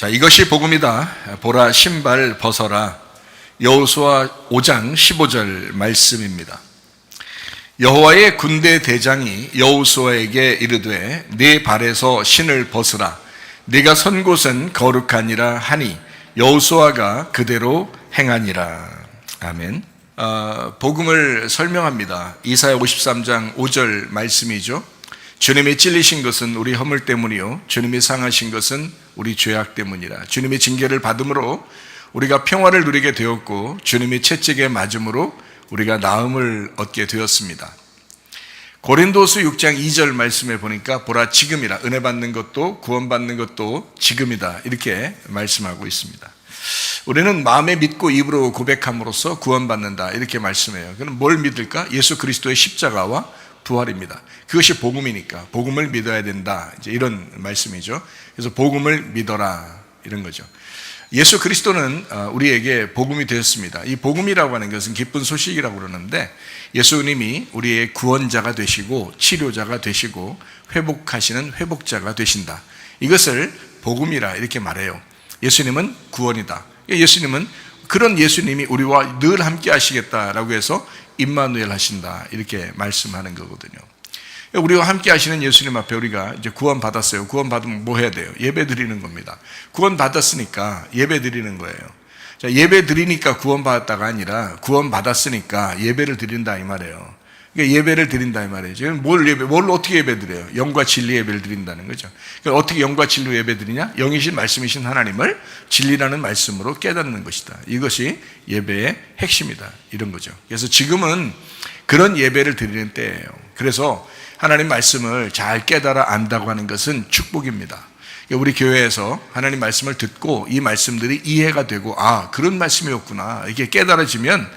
자, 이것이 복음이다. 보라 신발 벗어라. 여호수아 5장 15절 말씀입니다. 여호와의 군대 대장이 여호수아에게 이르되 네 발에서 신을 벗으라. 네가 선 곳은 거룩하니라 하니 여호수아가 그대로 행하니라. 아멘. 복음을 설명합니다. 이사야 53장 5절 말씀이죠. 주님이 찔리신 것은 우리 허물 때문이요 주님이 상하신 것은 우리 죄악 때문이라. 주님이 징계를 받음으로 우리가 평화를 누리게 되었고 주님이 채찍에 맞음으로 우리가 나음을 얻게 되었습니다. 고린도서 6장 2절 말씀에 보니까 보라 지금이라. 은혜 받는 것도 구원받는 것도 지금이다, 이렇게 말씀하고 있습니다. 우리는 마음에 믿고 입으로 고백함으로써 구원받는다, 이렇게 말씀해요. 그럼 뭘 믿을까? 예수 그리스도의 십자가와 부활입니다. 그것이 복음이니까 복음을 믿어야 된다, 이제 이런 말씀이죠. 그래서 복음을 믿어라, 이런 거죠. 예수 그리스도는 우리에게 복음이 되었습니다. 이 복음이라고 하는 것은 기쁜 소식이라고 그러는데, 예수님이 우리의 구원자가 되시고 치료자가 되시고 회복하시는 회복자가 되신다, 이것을 복음이라 이렇게 말해요. 예수님은 구원이다. 예수님은, 그런 예수님이 우리와 늘 함께 하시겠다라고 해서 임마누엘 하신다, 이렇게 말씀하는 거거든요. 우리와 함께 하시는 예수님 앞에 우리가 이제 구원 받았어요. 구원 받으면 뭐 해야 돼요? 예배 드리는 겁니다. 구원 받았으니까 예배 드리는 거예요. 자, 예배 드리니까 구원 받았다가 아니라 구원 받았으니까 예배를 드린다, 이 말이에요. 그러니까 예배를 드린다, 이 말이에요. 지금 뭘 어떻게 예배 드려요? 영과 진리 예배를 드린다는 거죠. 그러니까 어떻게 영과 진리 예배 드리냐? 영이신 말씀이신 하나님을 진리라는 말씀으로 깨닫는 것이다. 이것이 예배의 핵심이다, 이런 거죠. 그래서 지금은 그런 예배를 드리는 때예요. 그래서 하나님 말씀을 잘 깨달아 안다고 하는 것은 축복입니다. 우리 교회에서 하나님 말씀을 듣고 이 말씀들이 이해가 되고, 아, 그런 말씀이었구나, 이렇게 깨달아지면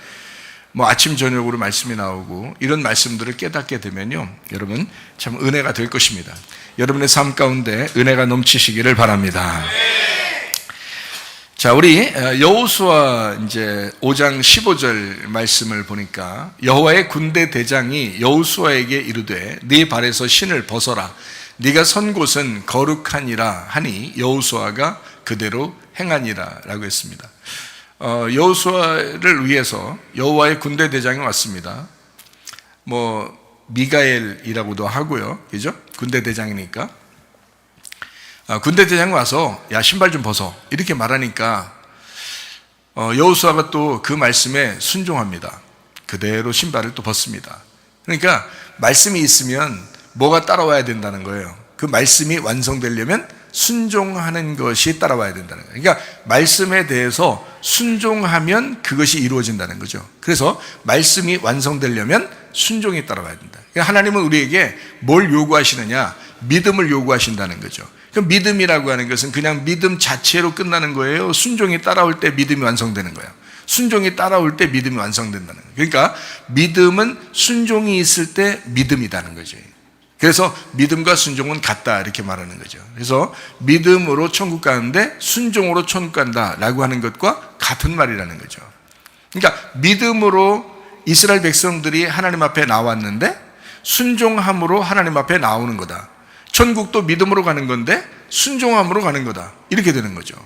뭐 아침 저녁으로 말씀이 나오고 이런 말씀들을 깨닫게 되면요, 여러분 참 은혜가 될 것입니다. 여러분의 삶 가운데 은혜가 넘치시기를 바랍니다. 자, 우리 여호수아 이제 5장 15절 말씀을 보니까 여호와의 군대 대장이 여호수아에게 이르되 네 발에서 신을 벗어라. 네가 선 곳은 거룩하니라 하니 여호수아가 그대로 행하니라 라고 했습니다. 여호수아를 위해서 여호와의 군대 대장이 왔습니다. 뭐 미가엘이라고도 하고요, 그죠? 군대 대장이니까. 군대 대장이 와서 야, 신발 좀 벗어, 이렇게 말하니까 여호수아가 또 그 말씀에 순종합니다. 그대로 신발을 또 벗습니다. 그러니까 말씀이 있으면 뭐가 따라와야 된다는 거예요. 그 말씀이 완성되려면 순종하는 것이 따라와야 된다는 거예요. 그러니까 말씀에 대해서 순종하면 그것이 이루어진다는 거죠. 그래서 말씀이 완성되려면 순종이 따라와야 된다. 그러니까 하나님은 우리에게 뭘 요구하시느냐? 믿음을 요구하신다는 거죠. 그럼 믿음이라고 하는 것은 그냥 믿음 자체로 끝나는 거예요? 순종이 따라올 때 믿음이 완성되는 거예요? 순종이 따라올 때 믿음이 완성된다는 거예요. 그러니까 믿음은 순종이 있을 때 믿음이라는 거죠. 그래서 믿음과 순종은 같다, 이렇게 말하는 거죠. 그래서 믿음으로 천국 가는데 순종으로 천국 간다라고 하는 것과 같은 말이라는 거죠. 그러니까 믿음으로 이스라엘 백성들이 하나님 앞에 나왔는데 순종함으로 하나님 앞에 나오는 거다. 천국도 믿음으로 가는 건데 순종함으로 가는 거다, 이렇게 되는 거죠.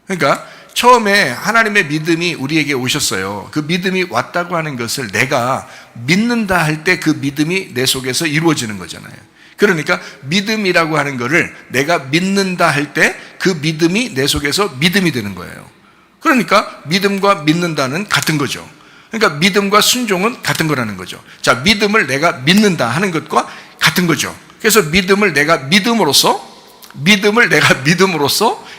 그러니까 처음에 하나님의 믿음이 우리에게 오셨어요. 그 믿음이 왔다고 하는 것을 내가 믿는다 할 때 그 믿음이 내 속에서 이루어지는 거잖아요. 그러니까 믿음이라고 하는 거를 내가 믿는다 할 때 그 믿음이 내 속에서 믿음이 되는 거예요. 그러니까 믿음과 믿는다는 같은 거죠. 그러니까 믿음과 순종은 같은 거라는 거죠. 자, 믿음을 내가 믿는다 하는 것과 같은 거죠. 그래서 믿음을 내가 믿음으로써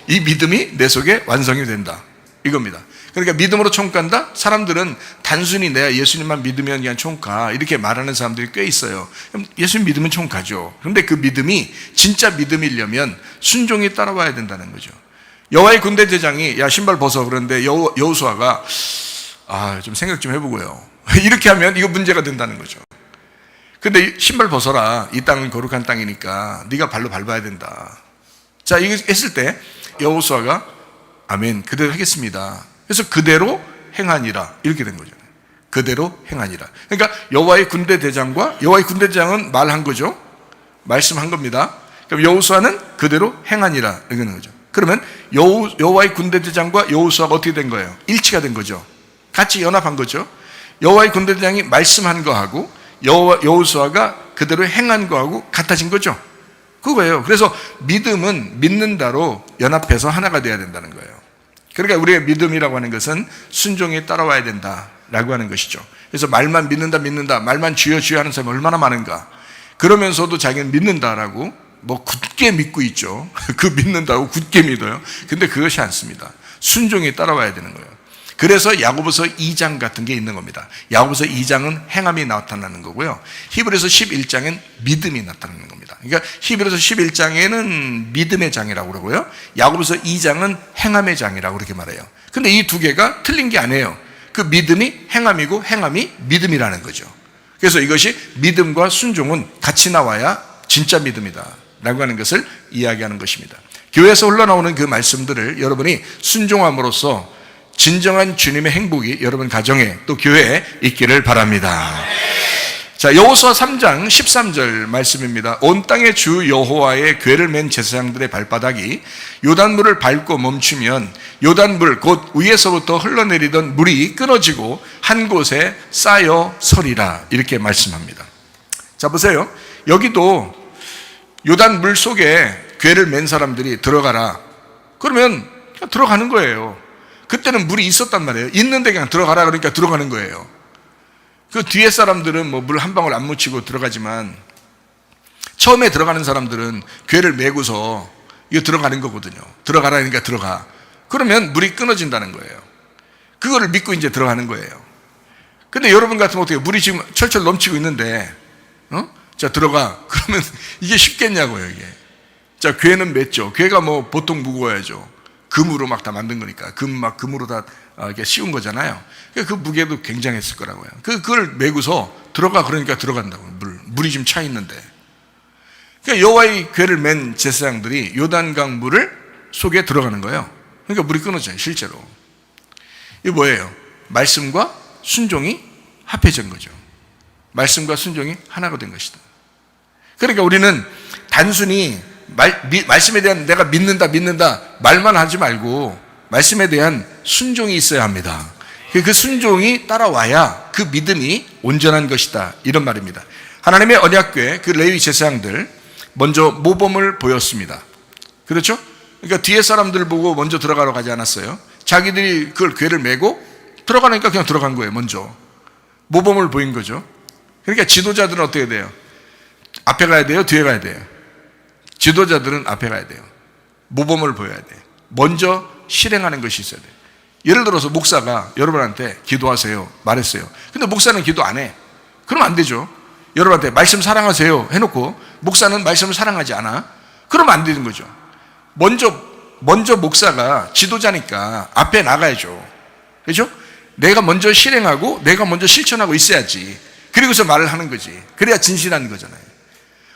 이 믿음이 내 속에 완성이 된다, 이겁니다. 그러니까 믿음으로 천국 간다? 사람들은 단순히 내가 예수님만 믿으면 그냥 천국 가, 이렇게 말하는 사람들이 꽤 있어요. 그럼 예수님 믿으면 천국 가죠. 그런데 그 믿음이 진짜 믿음이려면 순종이 따라와야 된다는 거죠. 여호와의 군대 대장이 야, 신발 벗어, 그런데 여호수아가 좀 생각 좀 해보고요, 이렇게 하면 이거 문제가 된다는 거죠. 근데 신발 벗어라, 이 땅은 거룩한 땅이니까 네가 발로 밟아야 된다. 자, 이거 했을 때 여호수아가 아멘, 그대로 하겠습니다. 그래서 그대로 행하니라, 이렇게 된 거죠. 그대로 행하니라. 그러니까 여호와의 군대 대장과 여호와의 군대 대장은 말한 거죠. 말씀한 겁니다. 그럼 여호수아는 그대로 행하니라, 이러는 거죠. 그러면 여호와의 군대대장과 여호수아가 어떻게 된 거예요? 일치가 된 거죠. 같이 연합한 거죠. 여호와의 군대대장이 말씀한 거하고 여호수아가 그대로 행한 거하고 같아진 거죠. 그거예요. 그래서 믿음은 믿는다로 연합해서 하나가 돼야 된다는 거예요. 그러니까 우리의 믿음이라고 하는 것은 순종에 따라와야 된다라고 하는 것이죠. 그래서 말만 믿는다 말만 주여 주여 하는 사람이 얼마나 많은가. 그러면서도 자기는 믿는다라고 굳게 믿고 있죠. 그 믿는다고 굳게 믿어요. 근데 그것이 않습니다. 순종에 따라와야 되는 거예요. 그래서 야고보서 2장 같은 게 있는 겁니다. 야고보서 2장은 행함이 나타나는 거고요. 히브리서 11장엔 믿음이 나타나는 겁니다. 그러니까 히브리서 11장에는 믿음의 장이라고 그러고요. 야고보서 2장은 행함의 장이라고 그렇게 말해요. 근데 이 두 개가 틀린 게 아니에요. 그 믿음이 행함이고 행함이 믿음이라는 거죠. 그래서 이것이 믿음과 순종은 같이 나와야 진짜 믿음이다 라고 하는 것을 이야기하는 것입니다. 교회에서 흘러나오는 그 말씀들을 여러분이 순종함으로써 진정한 주님의 행복이 여러분 가정에 또 교회에 있기를 바랍니다. 자, 여호수아 3장 13절 말씀입니다. 온 땅의 주 여호와의 궤를 맨 제사장들의 발바닥이 요단물을 밟고 멈추면 요단물 곧 위에서부터 흘러내리던 물이 끊어지고 한 곳에 쌓여 서리라 이렇게 말씀합니다. 자, 보세요. 여기도 요단물 속에 궤를 맨 사람들이 들어가라. 그러면 그냥 들어가는 거예요. 그때는 물이 있었단 말이에요. 있는데 그냥 들어가라 그러니까 들어가는 거예요. 그 뒤에 사람들은 물 한 방울 안 묻히고 들어가지만 처음에 들어가는 사람들은 궤를 메고서 이거 들어가는 거거든요. 들어가라니까 들어가. 그러면 물이 끊어진다는 거예요. 그거를 믿고 이제 들어가는 거예요. 근데 여러분 같으면 어떻게 물이 지금 철철 넘치고 있는데 자 들어가. 그러면 이게 쉽겠냐고요 이게. 자 궤는 맸죠. 궤가 보통 무거워야죠. 금으로 막 다 만든 거니까 금으로 다 이렇게 씌운 거잖아요. 그 무게도 굉장했을 거라고요. 그걸 메고서 들어가 그러니까 들어간다고. 물이 좀 차 있는데. 그러니까 여호와의 궤를 맨 제사장들이 요단강 물을 속에 들어가는 거예요. 그러니까 물이 끊어져요 실제로. 이게 뭐예요? 말씀과 순종이 합해진 거죠. 말씀과 순종이 하나가 된 것이다. 그러니까 우리는 단순히 말씀에 대한 내가 믿는다 말만 하지 말고 말씀에 대한 순종이 있어야 합니다. 그 순종이 따라와야 그 믿음이 온전한 것이다 이런 말입니다. 하나님의 언약궤 그 레위 제사장들 먼저 모범을 보였습니다. 그렇죠? 그러니까 뒤에 사람들 보고 먼저 들어가러 가지 않았어요. 자기들이 그걸 궤를 메고 들어가니까 그냥 들어간 거예요. 먼저 모범을 보인 거죠. 그러니까 지도자들은 어떻게 돼요? 앞에 가야 돼요? 뒤에 가야 돼요? 지도자들은 앞에 가야 돼요. 모범을 보여야 돼요. 먼저 실행하는 것이 있어야 돼요. 예를 들어서 목사가 여러분한테 기도하세요 말했어요. 근데 목사는 기도 안 해. 그러면 안 되죠. 여러분한테 말씀 사랑하세요 해놓고 목사는 말씀을 사랑하지 않아. 그러면 안 되는 거죠. 먼저 목사가 지도자니까 앞에 나가야죠. 그렇죠? 내가 먼저 실행하고 내가 먼저 실천하고 있어야지. 그리고서 말을 하는 거지. 그래야 진실한 거잖아요.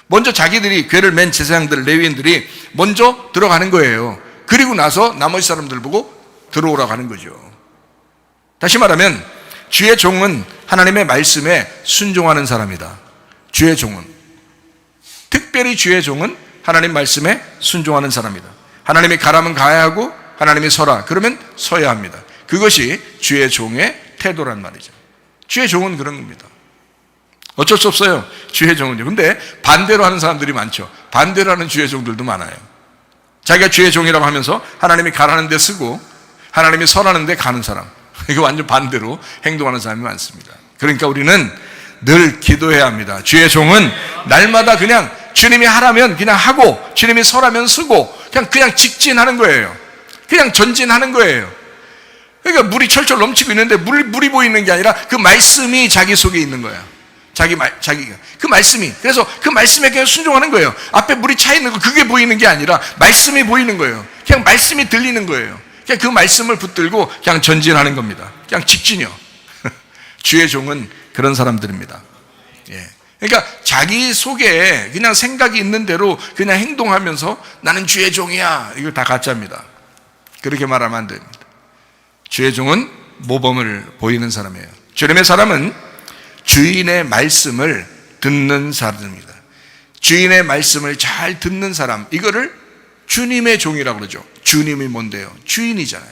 먼저 자기들이 궤를 맨 제사장들 레위인들이 먼저 들어가는 거예요. 그리고 나서 나머지 사람들 보고 들어오라고 하는 거죠. 다시 말하면 주의 종은 하나님의 말씀에 순종하는 사람이다. 주의 종은 특별히 주의 종은 하나님 말씀에 순종하는 사람이다. 하나님이 가라면 가야 하고 하나님이 서라 그러면 서야 합니다. 그것이 주의 종의 태도란 말이죠. 주의 종은 그런 겁니다. 어쩔 수 없어요. 주의 종은요. 근데 반대로 하는 사람들이 많죠. 반대로 하는 주의 종들도 많아요. 자기가 주의 종이라고 하면서 하나님이 가라는 데 쓰고 하나님이 서라는 데 가는 사람. 이거 완전 반대로 행동하는 사람이 많습니다. 그러니까 우리는 늘 기도해야 합니다. 주의 종은 날마다 그냥 주님이 하라면 그냥 하고 주님이 서라면 쓰고 그냥 직진하는 거예요. 그냥 전진하는 거예요. 그러니까 물이 철철 넘치고 있는데 물이 보이는 게 아니라 그 말씀이 자기 속에 있는 거야. 자기가 그 말씀이 그래서 그 말씀에 그냥 순종하는 거예요. 앞에 물이 차 있는 거 그게 보이는 게 아니라 말씀이 보이는 거예요. 그냥 말씀이 들리는 거예요. 그냥 그 말씀을 붙들고 그냥 전진하는 겁니다. 그냥 직진이요. 주의 종은 그런 사람들입니다. 예. 그러니까 자기 속에 그냥 생각이 있는 대로 그냥 행동하면서 나는 주의 종이야. 이거 다 가짜입니다. 그렇게 말하면 안 됩니다. 주의 종은 모범을 보이는 사람이에요. 주님의 사람은 주인의 말씀을 듣는 사람입니다. 주인의 말씀을 잘 듣는 사람, 이거를 주님의 종이라고 그러죠. 주님이 뭔데요? 주인이잖아요.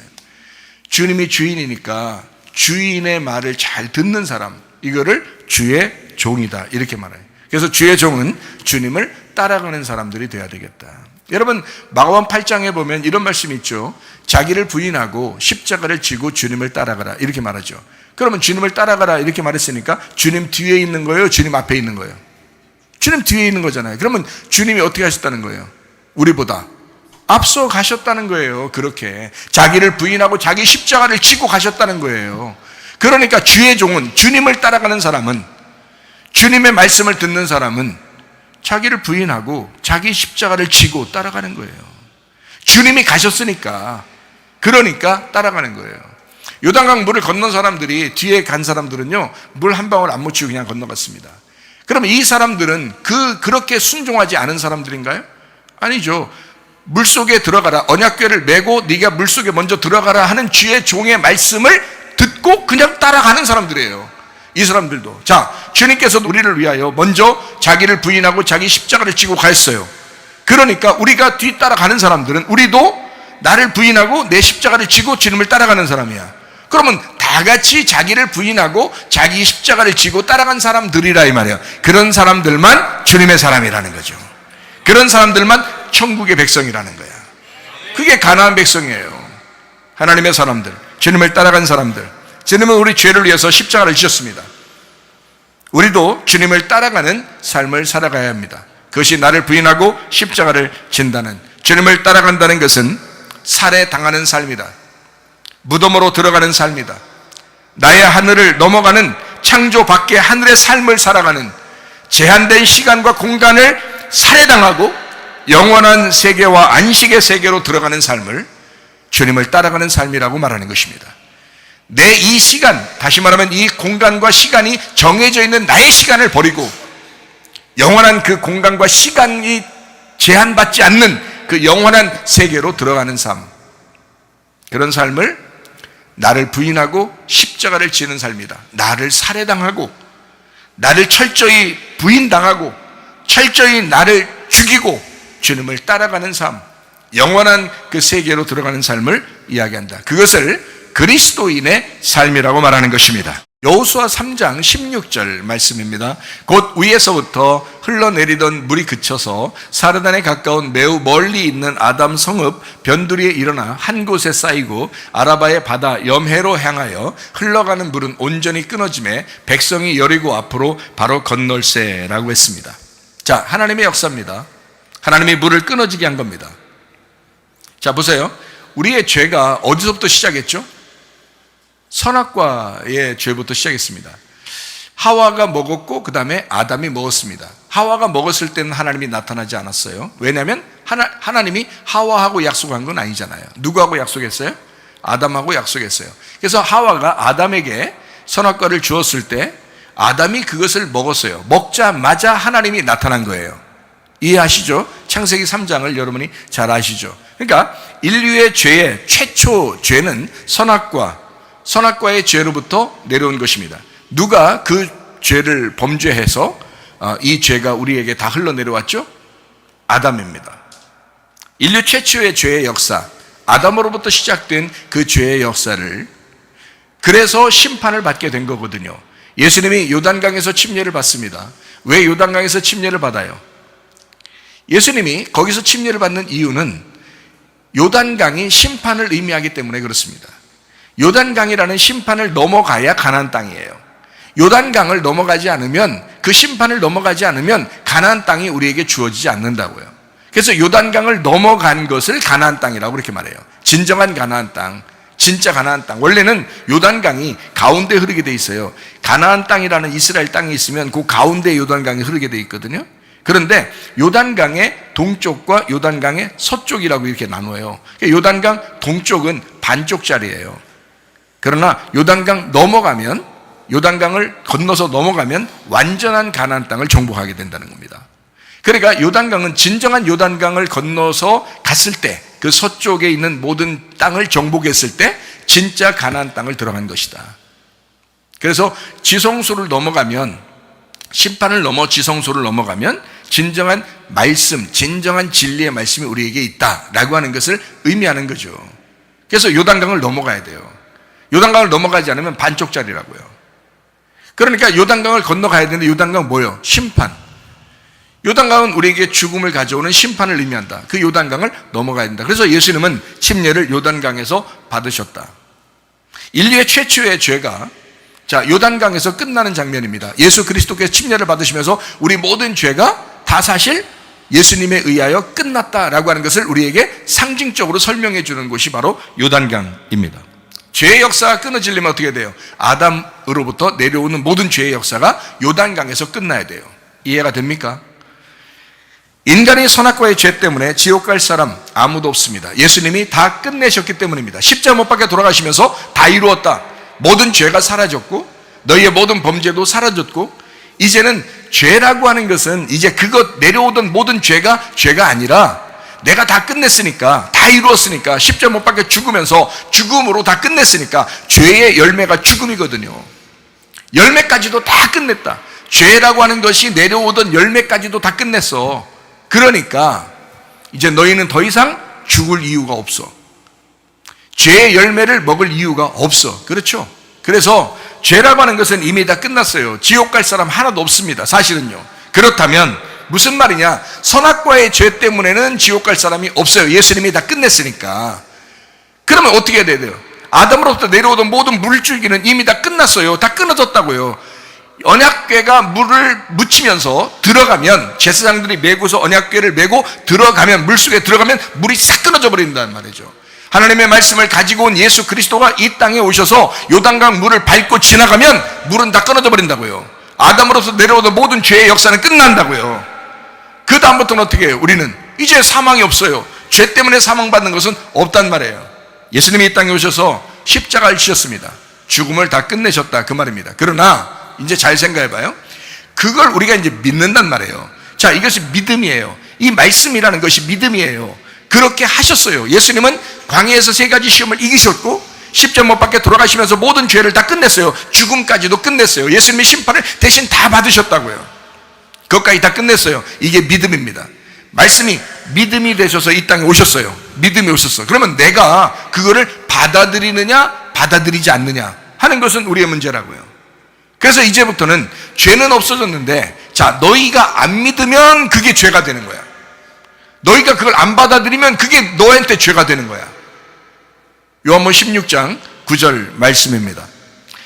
주님이 주인이니까 주인의 말을 잘 듣는 사람, 이거를 주의 종이다 이렇게 말해요. 그래서 주의 종은 주님을 따라가는 사람들이 되어야 되겠다. 여러분, 마가복음 8장에 보면 이런 말씀이 있죠. 자기를 부인하고 십자가를 지고 주님을 따라가라 이렇게 말하죠. 그러면 주님을 따라가라 이렇게 말했으니까 주님 뒤에 있는 거예요? 주님 앞에 있는 거예요? 주님 뒤에 있는 거잖아요. 그러면 주님이 어떻게 하셨다는 거예요? 우리보다 앞서 가셨다는 거예요. 그렇게 자기를 부인하고 자기 십자가를 지고 가셨다는 거예요. 그러니까 주의 종은, 주님을 따라가는 사람은, 주님의 말씀을 듣는 사람은 자기를 부인하고 자기 십자가를 지고 따라가는 거예요. 주님이 가셨으니까, 그러니까 따라가는 거예요. 요단강 물을 건넌 사람들이, 뒤에 간 사람들은요, 물 한 방울 안 묻히고 그냥 건너갔습니다. 그러면 이 사람들은 그렇게 순종하지 않은 사람들인가요? 아니죠. 물속에 들어가라, 언약궤를 메고 네가 물속에 먼저 들어가라 하는 주의 종의 말씀을 듣고 그냥 따라가는 사람들이에요. 이 사람들도. 자, 주님께서 우리를 위하여 먼저 자기를 부인하고 자기 십자가를 지고 가셨어요. 그러니까 우리가 뒤따라가는 사람들은, 우리도 나를 부인하고 내 십자가를 지고 주님을 따라가는 사람이야. 그러면 다 같이 자기를 부인하고 자기 십자가를 지고 따라간 사람들이라 이 말이에요. 그런 사람들만 주님의 사람이라는 거죠. 그런 사람들만 천국의 백성이라는 거야. 그게 가나안 백성이에요. 하나님의 사람들, 주님을 따라간 사람들. 주님은 우리 죄를 위해서 십자가를 지셨습니다. 우리도 주님을 따라가는 삶을 살아가야 합니다. 그것이 나를 부인하고 십자가를 진다는, 주님을 따라간다는 것은 살해당하는 삶이다. 무덤으로 들어가는 삶이다. 나의 하늘을 넘어가는, 창조 밖의 하늘의 삶을 살아가는, 제한된 시간과 공간을 살해당하고 영원한 세계와 안식의 세계로 들어가는 삶을 주님을 따라가는 삶이라고 말하는 것입니다. 내 이 시간, 다시 말하면 이 공간과 시간이 정해져 있는 나의 시간을 버리고 영원한 그 공간과 시간이 제한받지 않는 그 영원한 세계로 들어가는 삶, 그런 삶을 나를 부인하고 십자가를 지는 삶이다. 나를 살해당하고 나를 철저히 부인당하고 철저히 나를 죽이고 주님을 따라가는 삶, 영원한 그 세계로 들어가는 삶을 이야기한다. 그것을 그리스도인의 삶이라고 말하는 것입니다. 여호수아 3장 16절 말씀입니다. 곧 위에서부터 흘러내리던 물이 그쳐서 사르단에 가까운 매우 멀리 있는 아담 성읍 변두리에 일어나 한 곳에 쌓이고 아라바의 바다 염해로 향하여 흘러가는 물은 온전히 끊어지매 백성이 여리고 앞으로 바로 건널세라고 했습니다. 자, 하나님의 역사입니다. 하나님이 물을 끊어지게 한 겁니다. 자, 보세요. 우리의 죄가 어디서부터 시작했죠? 선악과의 죄부터 시작했습니다. 하와가 먹었고 그 다음에 아담이 먹었습니다. 하와가 먹었을 때는 하나님이 나타나지 않았어요. 왜냐하면 하나님이 하와하고 약속한 건 아니잖아요. 누구하고 약속했어요? 아담하고 약속했어요. 그래서 하와가 아담에게 선악과를 주었을 때 아담이 그것을 먹었어요. 먹자마자 하나님이 나타난 거예요. 이해하시죠? 창세기 3장을 여러분이 잘 아시죠? 그러니까 인류의 죄의 최초 죄는 선악과의 죄로부터 내려온 것입니다. 누가 그 죄를 범죄해서 이 죄가 우리에게 다 흘러내려왔죠? 아담입니다. 인류 최초의 죄의 역사, 아담으로부터 시작된 그 죄의 역사를, 그래서 심판을 받게 된 거거든요. 예수님이 요단강에서 침례를 받습니다. 왜 요단강에서 침례를 받아요? 예수님이 거기서 침례를 받는 이유는 요단강이 심판을 의미하기 때문에 그렇습니다. 요단강이라는 심판을 넘어가야 가나안 땅이에요. 요단강을 넘어가지 않으면, 그 심판을 넘어가지 않으면 가나안 땅이 우리에게 주어지지 않는다고요. 그래서 요단강을 넘어간 것을 가나안 땅이라고 그렇게 말해요. 진정한 가나안 땅, 진짜 가나안 땅. 원래는 요단강이 가운데 흐르게 돼 있어요. 가나안 땅이라는 이스라엘 땅이 있으면 그 가운데 요단강이 흐르게 돼 있거든요. 그런데 요단강의 동쪽과 요단강의 서쪽이라고 이렇게 나눠요. 요단강 동쪽은 반쪽짜리예요. 그러나 요단강 넘어가면, 요단강을 건너서 넘어가면 완전한 가나안 땅을 정복하게 된다는 겁니다. 그러니까 요단강은, 진정한 요단강을 건너서 갔을 때, 그 서쪽에 있는 모든 땅을 정복했을 때 진짜 가나안 땅을 들어간 것이다. 그래서 지성소를 넘어가면 심판을 넘어 지성소를 넘어가면 진정한 말씀, 진정한 진리의 말씀이 우리에게 있다라고 하는 것을 의미하는 거죠. 그래서 요단강을 넘어가야 돼요. 요단강을 넘어가지 않으면 반쪽짜리라고요. 그러니까 요단강을 건너가야 되는데 요단강 뭐예요? 심판. 요단강은 우리에게 죽음을 가져오는 심판을 의미한다. 그 요단강을 넘어가야 된다. 그래서 예수님은 침례를 요단강에서 받으셨다. 인류의 최초의 죄가 요단강에서 끝나는 장면입니다. 예수 그리스도께서 침례를 받으시면서 우리 모든 죄가 다 사실 예수님에 의하여 끝났다라고 하는 것을 우리에게 상징적으로 설명해 주는 곳이 바로 요단강입니다. 죄의 역사가 끊어지려면 어떻게 돼요? 아담으로부터 내려오는 모든 죄의 역사가 요단강에서 끝나야 돼요. 이해가 됩니까? 인간이 선악과의 죄 때문에 지옥 갈 사람 아무도 없습니다. 예수님이 다 끝내셨기 때문입니다. 십자가 못 박혀 돌아가시면서 다 이루었다. 모든 죄가 사라졌고 너희의 모든 범죄도 사라졌고 이제는 죄라고 하는 것은 이제 그것 내려오던 모든 죄가 아니라 내가 다 끝냈으니까, 다 이루었으니까, 십자가 못 박혀 죽으면서 죽음으로 다 끝냈으니까 죄의 열매가 죽음이거든요. 열매까지도 다 끝냈다. 죄라고 하는 것이 내려오던 열매까지도 다 끝냈어. 그러니까 이제 너희는 더 이상 죽을 이유가 없어. 죄의 열매를 먹을 이유가 없어. 그렇죠? 그래서 죄라고 하는 것은 이미 다 끝났어요. 지옥 갈 사람 하나도 없습니다. 사실은요. 그렇다면 무슨 말이냐? 선악과의 죄 때문에는 지옥 갈 사람이 없어요. 예수님이 다 끝냈으니까. 그러면 어떻게 해야 돼요? 아담으로부터 내려오던 모든 물줄기는 이미 다 끝났어요. 다 끊어졌다고요. 언약궤가 물을 묻히면서 들어가면, 제사장들이 메고서 언약궤를 메고 들어가면, 물속에 들어가면 물이 싹 끊어져 버린다는 말이죠. 하나님의 말씀을 가지고 온 예수 그리스도가 이 땅에 오셔서 요단강 물을 밟고 지나가면 물은 다 끊어져 버린다고요. 아담으로서 내려오던 모든 죄의 역사는 끝난다고요. 그 다음부터는 어떻게 해요? 우리는 이제 사망이 없어요. 죄 때문에 사망받는 것은 없단 말이에요. 예수님이 이 땅에 오셔서 십자가를 지셨습니다. 죽음을 다 끝내셨다 그 말입니다. 그러나 이제 잘 생각해봐요. 그걸 우리가 이제 믿는단 말이에요. 자, 이것이 믿음이에요. 이 말씀이라는 것이 믿음이에요. 그렇게 하셨어요. 예수님은 광야에서 3가지 시험을 이기셨고 십자가 못 박혀 돌아가시면서 모든 죄를 다 끝냈어요. 죽음까지도 끝냈어요. 예수님이 심판을 대신 다 받으셨다고요. 그것까지 다 끝냈어요. 이게 믿음입니다. 말씀이 믿음이 되셔서 이 땅에 오셨어요. 믿음이 오셨어. 그러면 내가 그거를 받아들이느냐 받아들이지 않느냐 하는 것은 우리의 문제라고요. 그래서 이제부터는 죄는 없어졌는데, 자, 너희가 안 믿으면 그게 죄가 되는 거야. 너희가 그걸 안 받아들이면 그게 너한테 죄가 되는 거야. 요한복음 16장 9절 말씀입니다.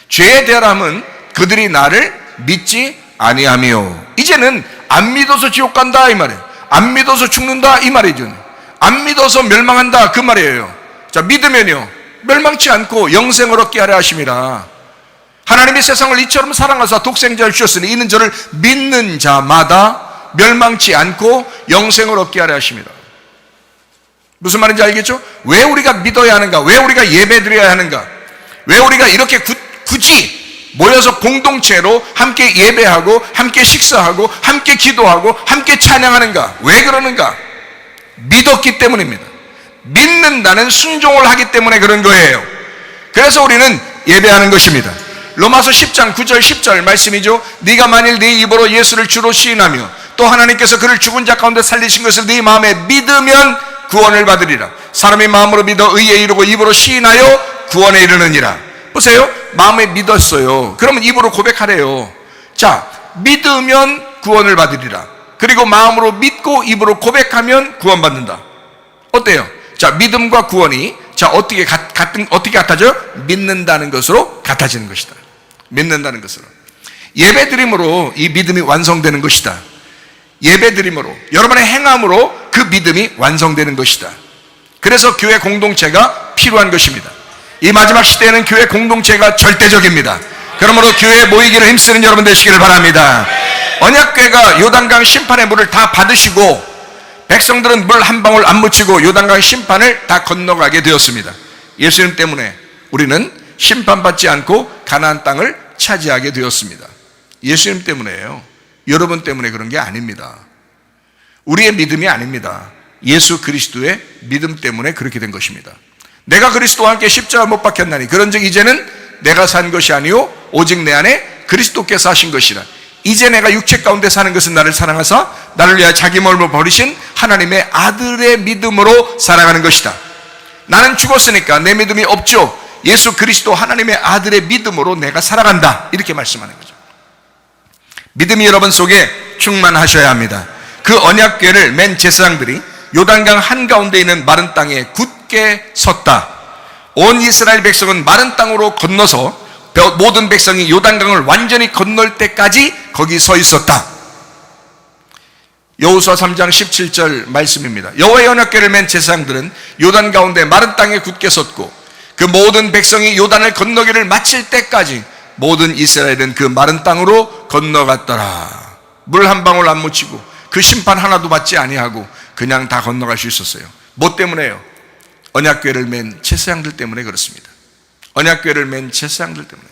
죄에 대하람은 그들이 나를 믿지 아니하며. 이제는 안 믿어서 지옥 간다 이 말이에요. 안 믿어서 죽는다 이 말이죠. 안 믿어서 멸망한다 그 말이에요. 자, 믿으면요 멸망치 않고 영생을 얻게 하려 하심이라. 하나님이 세상을 이처럼 사랑하사 독생자를 주셨으니 이는 저를 믿는 자마다 멸망치 않고 영생을 얻게 하려 하십니다. 무슨 말인지 알겠죠? 왜 우리가 믿어야 하는가? 왜 우리가 예배드려야 하는가? 왜 우리가 이렇게 굳이 모여서 공동체로 함께 예배하고 함께 식사하고 함께 기도하고 함께 찬양하는가? 왜 그러는가? 믿었기 때문입니다. 믿는다는 순종을 하기 때문에 그런 거예요. 그래서 우리는 예배하는 것입니다. 로마서 10장 9절 10절 말씀이죠. 네가 만일 네 입으로 예수를 주로 시인하며 또 하나님께서 그를 죽은 자 가운데 살리신 것을 네 마음에 믿으면 구원을 받으리라. 사람이 마음으로 믿어 의에 이르고 입으로 시인하여 구원에 이르느니라. 보세요. 마음에 믿었어요. 그러면 입으로 고백하래요. 자, 믿으면 구원을 받으리라. 그리고 마음으로 믿고 입으로 고백하면 구원받는다. 어때요? 자, 믿음과 구원이 자 어떻게 같아져요? 믿는다는 것으로 같아지는 것이다. 믿는다는 것으로. 예배드림으로 이 믿음이 완성되는 것이다. 예배드림으로, 여러분의 행함으로 그 믿음이 완성되는 것이다. 그래서 교회 공동체가 필요한 것입니다. 이 마지막 시대에는 교회 공동체가 절대적입니다. 그러므로 교회에 모이기를 힘쓰는 여러분 되시기를 바랍니다. 언약궤가 요단강 심판의 물을 다 받으시고 백성들은 물 한 방울 안 묻히고 요단강 심판을 다 건너가게 되었습니다. 예수님 때문에 우리는 심판받지 않고 가나안 땅을 차지하게 되었습니다. 예수님 때문에요. 여러분 때문에 그런 게 아닙니다. 우리의 믿음이 아닙니다. 예수 그리스도의 믿음 때문에 그렇게 된 것입니다. 내가 그리스도와 함께 십자가 못 박혔나니 그런즉 이제는 내가 산 것이 아니요 오직 내 안에 그리스도께서 하신 것이라. 이제 내가 육체 가운데 사는 것은 나를 사랑하사 나를 위하여 자기 몸을 버리신 하나님의 아들의 믿음으로 살아가는 것이다. 나는 죽었으니까 내 믿음이 없죠. 예수 그리스도 하나님의 아들의 믿음으로 내가 살아간다. 이렇게 말씀하는 거죠. 믿음이 여러분 속에 충만하셔야 합니다. 그 언약궤를 맨 제사장들이 요단강 한가운데 있는 마른 땅에 굳게 섰다. 온 이스라엘 백성은 마른 땅으로 건너서 모든 백성이 요단강을 완전히 건널 때까지 거기 서 있었다. 여호수아 3장 17절 말씀입니다. 여호와의 언약궤를 맨 제사장들은 요단 가운데 마른 땅에 굳게 섰고 그 모든 백성이 요단을 건너기를 마칠 때까지 모든 이스라엘은 그 마른 땅으로 건너갔더라. 물 한 방울 안 묻히고 그 심판 하나도 받지 아니하고 그냥 다 건너갈 수 있었어요. 뭐 때문에요? 언약궤를 맨 제사장들 때문에 그렇습니다. 언약궤를 맨 제사장들 때문에.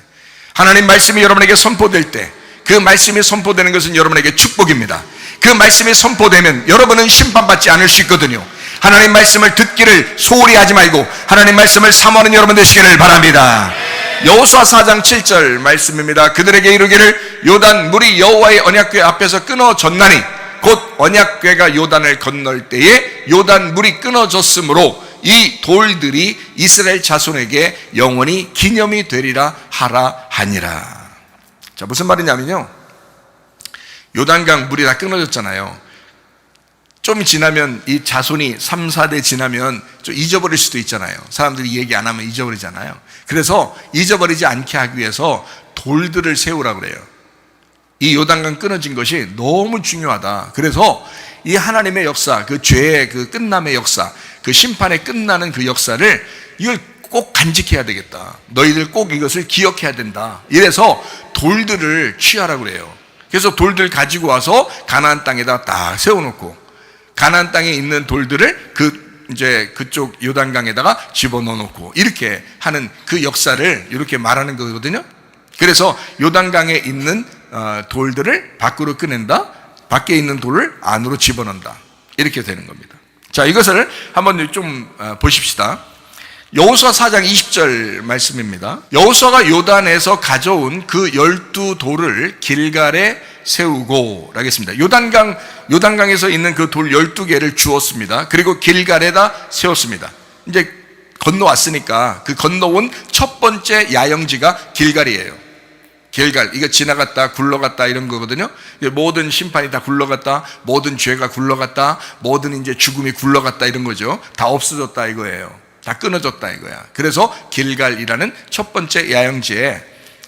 하나님 말씀이 여러분에게 선포될 때 그 말씀이 선포되는 것은 여러분에게 축복입니다. 그 말씀이 선포되면 여러분은 심판받지 않을 수 있거든요. 하나님 말씀을 듣기를 소홀히 하지 말고 하나님 말씀을 사모하는 여러분 되시기를 바랍니다. 여호수아 4장 7절 말씀입니다. 그들에게 이르기를 요단 물이 여호와의 언약궤 앞에서 끊어졌나니 곧 언약궤가 요단을 건널 때에 요단 물이 끊어졌으므로 이 돌들이 이스라엘 자손에게 영원히 기념이 되리라 하라 하니라. 자, 무슨 말이냐면요, 요단강 물이 다 끊어졌잖아요. 좀 지나면 이 자손이 3, 4대 지나면 좀 잊어버릴 수도 있잖아요. 사람들이 얘기 안 하면 잊어버리잖아요. 그래서 잊어버리지 않게 하기 위해서 돌들을 세우라고 그래요. 이 요단강 끊어진 것이 너무 중요하다. 그래서 이 하나님의 역사, 그 죄의 그 끝남의 역사, 그 심판의 끝나는 그 역사를 이걸 꼭 간직해야 되겠다. 너희들 꼭 이것을 기억해야 된다. 이래서 돌들을 취하라고 그래요. 그래서 돌들 가지고 와서 가나안 땅에다 딱 세워놓고 가나안 땅에 있는 돌들을 그쪽 요단강에다가 집어넣어 놓고 이렇게 하는 그 역사를 이렇게 말하는 거거든요. 그래서 요단강에 있는 돌들을 밖으로 꺼낸다. 밖에 있는 돌을 안으로 집어넣는다. 이렇게 되는 겁니다. 자, 이것을 한번 좀 보십시다. 여호수아 4장 20절 말씀입니다. 여호수아가 요단에서 가져온 그 12돌을 길갈에 세우고 라겠습니다. 요단강에서 있는 그 돌 12개를 주었습니다. 그리고 길갈에다 세웠습니다. 이제 건너왔으니까 그 건너온 첫 번째 야영지가 길갈이에요. 길갈, 이거 지나갔다 굴러갔다 이런 거거든요. 모든 심판이 다 굴러갔다, 모든 죄가 굴러갔다, 모든 이제 죽음이 굴러갔다 이런 거죠. 다 없어졌다 이거예요. 다 끊어졌다 이거야. 그래서 길갈이라는 첫 번째 야영지에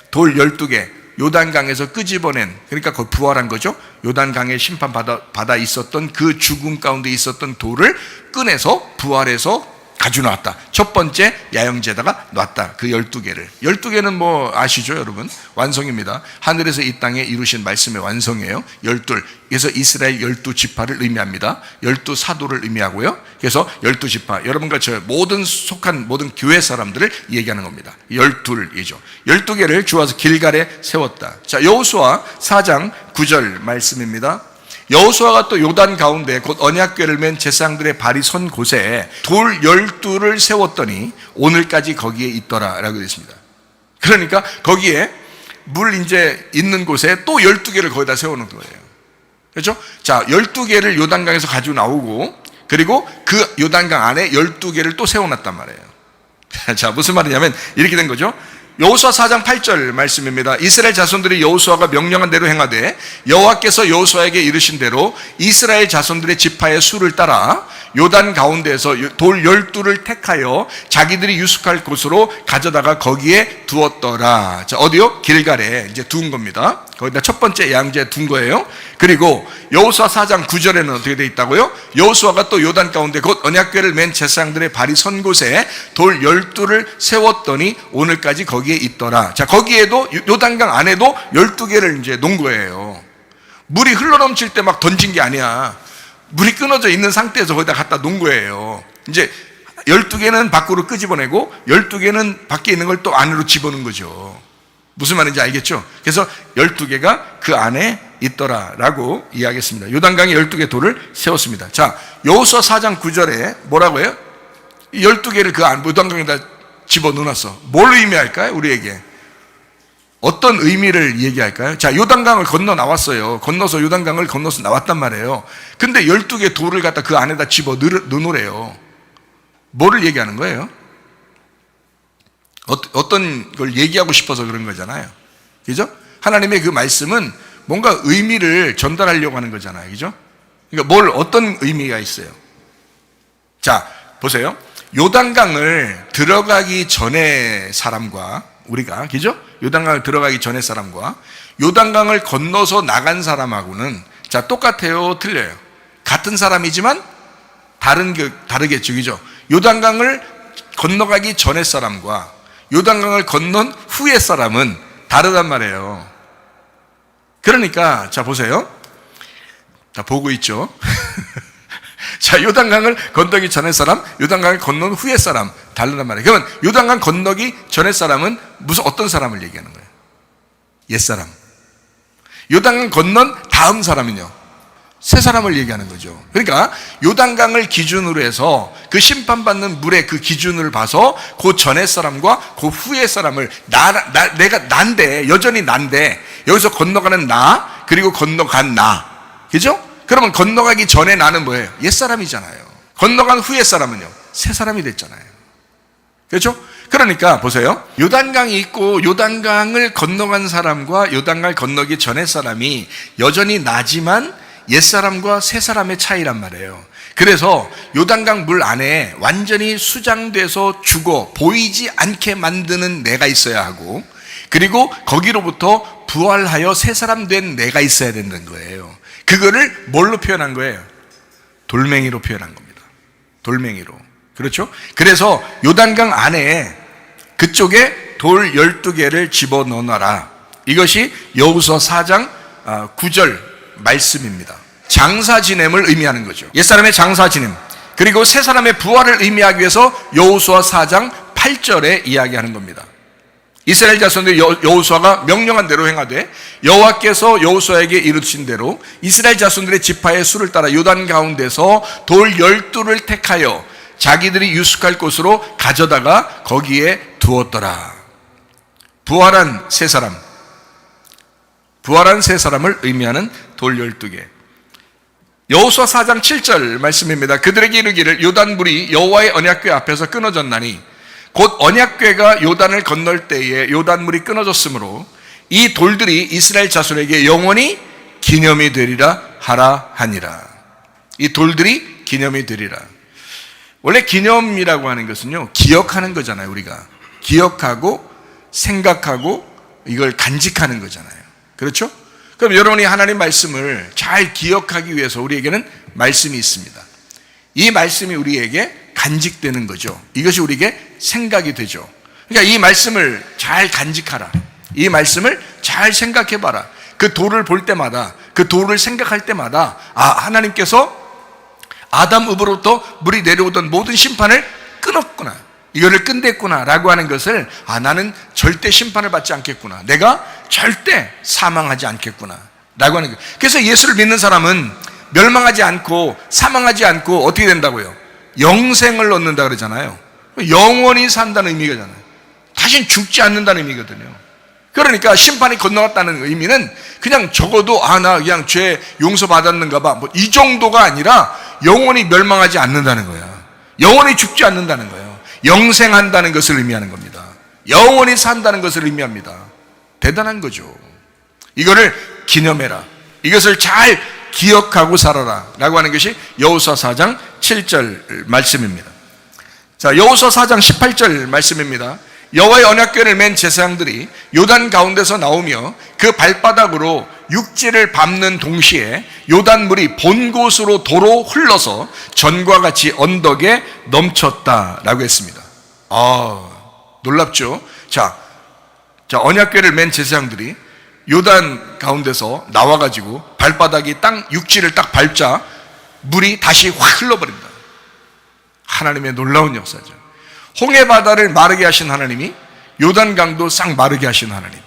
돌 12개 요단강에서 끄집어낸, 그러니까 거의 부활한 거죠. 요단강에 심판받아 있었던 그 죽음 가운데 있었던 돌을 꺼내서 부활해서 가지고 나왔다. 첫 번째 야영지에다가 놨다. 그 12개를. 12개는 뭐 아시죠 여러분? 완성입니다. 하늘에서 이 땅에 이루신 말씀의 완성이에요. 12. 그래서 이스라엘 12지파를 의미합니다. 12사도를 의미하고요. 그래서 12지파. 여러분과 저 속한 모든 교회 사람들을 얘기하는 겁니다. 12이죠. 12개를 주어서 길갈에 세웠다. 자, 여호수아 4장 9절 말씀입니다. 여호수아가 또 요단 가운데 곧 언약궤를 맨 제사장들의 발이 선 곳에 돌 12를 세웠더니 오늘까지 거기에 있더라 라고 되어 있습니다. 그러니까 거기에 물 이제 있는 곳에 또 12개를 거기다 세워놓은 거예요. 그렇죠? 자, 12개를 요단강에서 가지고 나오고 그리고 그 요단강 안에 12개를 또 세워놨단 말이에요. 자, 무슨 말이냐면 이렇게 된 거죠. 여호수아 4장 8절 말씀입니다. 이스라엘 자손들이 여호수아가 명령한 대로 행하되 여호와께서 여호수아에게 이르신 대로 이스라엘 자손들의 지파의 수를 따라 요단 가운데에서 돌 12를 택하여 자기들이 유숙할 곳으로 가져다가 거기에 두었더라. 자, 어디요? 길갈에 이제 두은 겁니다. 거기다 첫 번째 양지에 둔 거예요. 그리고 여호수아 4장 9절에는 어떻게 되어 있다고요? 여호수아가 또 요단 가운데 곧 언약궤를 맨 제사장들의 발이 선 곳에 돌 12를 세웠더니 오늘까지 거기에 있더라. 자, 거기에도 요단강 안에도 12개를 이제 놓은 거예요. 물이 흘러넘칠 때 막 던진 게 아니야. 물이 끊어져 있는 상태에서 거기다 갖다 놓은 거예요. 이제 12개는 밖으로 끄집어내고 12개는 밖에 있는 걸 또 안으로 집어넣은 거죠. 무슨 말인지 알겠죠? 그래서 12개가 그 안에 있더라라고 이야기했습니다. 요단강에 12개 돌을 세웠습니다. 자, 여호수아 4장 9절에 뭐라고 해요? 12개를 그 요단강에다 집어넣어놨어. 뭘 의미할까요? 우리에게 어떤 의미를 얘기할까요? 자, 요단강을 건너 나왔어요. 건너서 요단강을 건너서 나왔단 말이에요. 근데 12개 돌을 갖다 그 안에다 집어 넣으래요. 뭐를 얘기하는 거예요? 어떤 걸 얘기하고 싶어서 그런 거잖아요. 그죠? 하나님의 그 말씀은 뭔가 의미를 전달하려고 하는 거잖아요. 그죠? 그러니까 어떤 의미가 있어요? 자, 보세요. 요단강을 들어가기 전에 사람과 우리가, 그죠? 요단강을 들어가기 전에 사람과 요단강을 건너서 나간 사람하고는 똑같아요? 틀려요? 같은 사람이지만 다르겠죠. 그죠? 요단강을 건너가기 전에 사람과 요단강을 건넌 후의 사람은 다르단 말이에요. 그러니까, 보세요. 보고 있죠? 자, 요단강을 건너기 전에 사람, 요단강을 건넌 후의 사람, 다르단 말이에요. 그러면 요단강 건너기 전에 사람은 어떤 사람을 얘기하는 거예요? 옛사람. 요단강 건넌 다음 사람은요? 새 사람을 얘기하는 거죠. 그러니까 요단강을 기준으로 해서 그 심판받는 물의 그 기준을 봐서 그 전의 사람과 그 후의 사람을 내가 난데, 여전히 난데, 여기서 건너가는 나, 그리고 건너간 나. 그죠? 그러면 건너가기 전에 나는 뭐예요? 옛사람이잖아요. 건너간 후의 사람은요? 새 사람이 됐잖아요. 그렇죠? 그러니까 보세요. 요단강이 있고 요단강을 건너간 사람과 요단강을 건너기 전의 사람이 여전히 나지만 옛사람과 새사람의 차이란 말이에요. 그래서 요단강 물 안에 완전히 수장돼서 죽어 보이지 않게 만드는 내가 있어야 하고, 그리고 거기로부터 부활하여 새사람 된 내가 있어야 된다는 거예요. 그거를 뭘로 표현한 거예요? 돌멩이로 표현한 겁니다. 돌멩이로. 그렇죠? 그래서 요단강 안에 그쪽에 돌 12개를 집어넣어놔라. 이것이 여호수아 4장 9절 말씀입니다. 장사 지냄을 의미하는 거죠. 옛사람의 장사 지냄, 그리고 새사람의 부활을 의미하기 위해서 여호수아 4장 8절에 이야기하는 겁니다. 이스라엘 자손들이 여호수아가 명령한 대로 행하되 여호와께서 여호수아에게 이르신 대로 이스라엘 자손들의 지파의 수를 따라 요단 가운데서 돌 12를 택하여 자기들이 유숙할 곳으로 가져다가 거기에 두었더라. 부활한 새 사람을 의미하는 돌 12개. 여호수아 4장 7절 말씀입니다. 그들에게 이르기를 요단물이 여호와의 언약궤 앞에서 끊어졌나니 곧 언약궤가 요단을 건널 때에 요단물이 끊어졌으므로 이 돌들이 이스라엘 자손에게 영원히 기념이 되리라 하라 하니라. 이 돌들이 기념이 되리라. 원래 기념이라고 하는 것은요, 기억하는 거잖아요. 우리가 기억하고 생각하고 이걸 간직하는 거잖아요. 그렇죠? 그럼 여러분이 하나님 말씀을 잘 기억하기 위해서 우리에게는 말씀이 있습니다. 이 말씀이 우리에게 간직되는 거죠. 이것이 우리에게 생각이 되죠. 그러니까 이 말씀을 잘 간직하라. 이 말씀을 잘 생각해봐라. 그 돌을 볼 때마다, 그 돌을 생각할 때마다, 하나님께서 아담 읍으로부터 물이 내려오던 모든 심판을 끊었구나, 이거를 끝냈구나 라고 하는 것을, 나는 절대 심판을 받지 않겠구나, 내가 절대 사망하지 않겠구나 라고 하는 거예요. 그래서 예수를 믿는 사람은 멸망하지 않고 사망하지 않고 어떻게 된다고요? 영생을 얻는다 그러잖아요. 영원히 산다는 의미잖아요. 다신 죽지 않는다는 의미거든요. 그러니까 심판이 건너갔다는 의미는 그냥 적어도 나 그냥 죄 용서받았는가 봐, 이 정도가 아니라 영원히 멸망하지 않는다는 거야. 영원히 죽지 않는다는 거예요. 영생한다는 것을 의미하는 겁니다. 영원히 산다는 것을 의미합니다. 대단한 거죠. 이거를 기념해라. 이것을 잘 기억하고 살아라 라고 하는 것이 여호수아 4장 7절 말씀입니다. 자, 여호수아 4장 18절 말씀입니다. 여호와의 언약궤를 맨 제사장들이 요단 가운데서 나오며 그 발바닥으로 육지를 밟는 동시에 요단물이 본 곳으로 도로 흘러서 전과 같이 언덕에 넘쳤다라고 했습니다. 놀랍죠? 자, 언약궤를 맨 제사장들이 요단 가운데서 나와가지고 발바닥이 육지를 딱 밟자 물이 다시 확 흘러버립니다. 하나님의 놀라운 역사죠. 홍해바다를 마르게 하신 하나님이 요단강도 싹 마르게 하신 하나님,